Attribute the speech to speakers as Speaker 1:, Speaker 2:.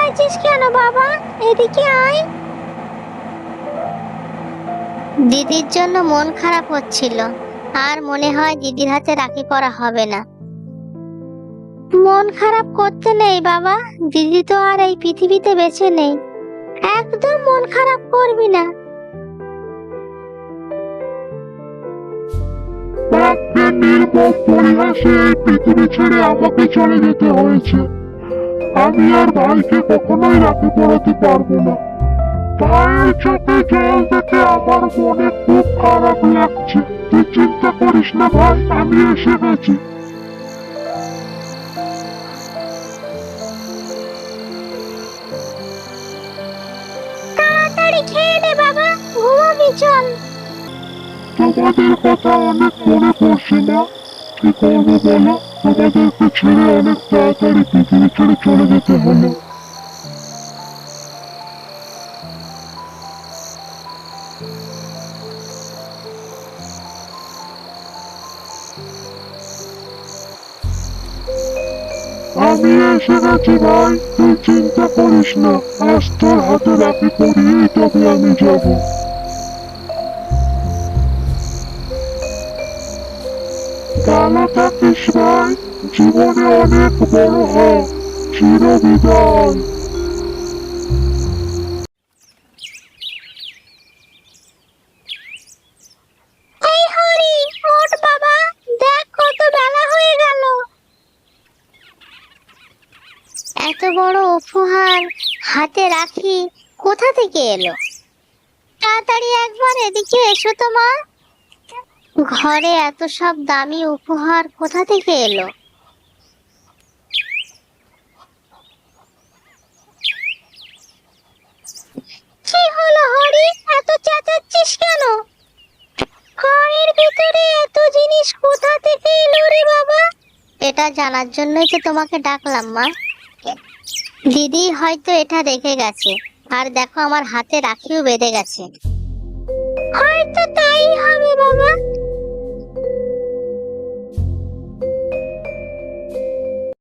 Speaker 1: আছিস কেন বাবা? এদিকে আয়। দিদির জন্য মন খারাপ হচ্ছিল, আর মনে হয় দিদির হাতে রাখি পরা হবে না। মন খারাপ করতে নেই বাবা, দিদি তো আর এই পৃথিবীতে বেঁচে নেই। একদম মন খারাপ করবি না।
Speaker 2: ভাগ্যের নির্মম পরিহাসে এই পৃথিবী ছেড়ে আমাকে চলে যেতে হয়েছে। আমি আর ভাইকে কখনোই রাখি পরাতে পারবো না। ভাইয়ের চোখে জল দেখে আমার মনে খুব খারাপ লাগছে। তুই চিন্তা করিস না ভাই, আমি এসে গেছি।
Speaker 1: তাড়াতাড়ি খেয়ে নে বাবা, ঘুমাবি চল।
Speaker 2: তোমাদের কথা অনেক মনে পড়ছে না। কি করবো বলো, তোমাদেরকে ছেড়ে অনেক তাড়াতাড়ি পৃথিবী ছেড়ে চলে যেতে হলো। আমি এসে গেছি ভাই, তুই চিন্তা করিস না। আজ তোর হাতে রাখি পরিয়েই তবে আমি যাব। ভালো থাকিস ভাই, জীবনে অনেক বড় হ। চির বিদায়।
Speaker 1: এই হরি, ওঠ বাবা, দেখ কত বেলা হয়ে গেল। এত বড় উপহার হাতে রাখি কোথা থেকে এলো? তাড়াতাড়ি একবার এদিকে এসো তো মা। ঘরে এত সব দামি উপহার কোথা থেকে এলো? কি হলো হরি, এত চেঁচাচ্ছিস কেন? ঘরের ভিতরে এত জিনিস কোথা থেকে এলো রে বাবা? এটা জানার জন্যই তো তোমাকে ডাকলাম মা। দিদি হয়তো এটা রেখে গেছে, আর দেখো আমার হাতে রাখিও বেঁধে গেছে। হয়তো তাই হবে বাবা,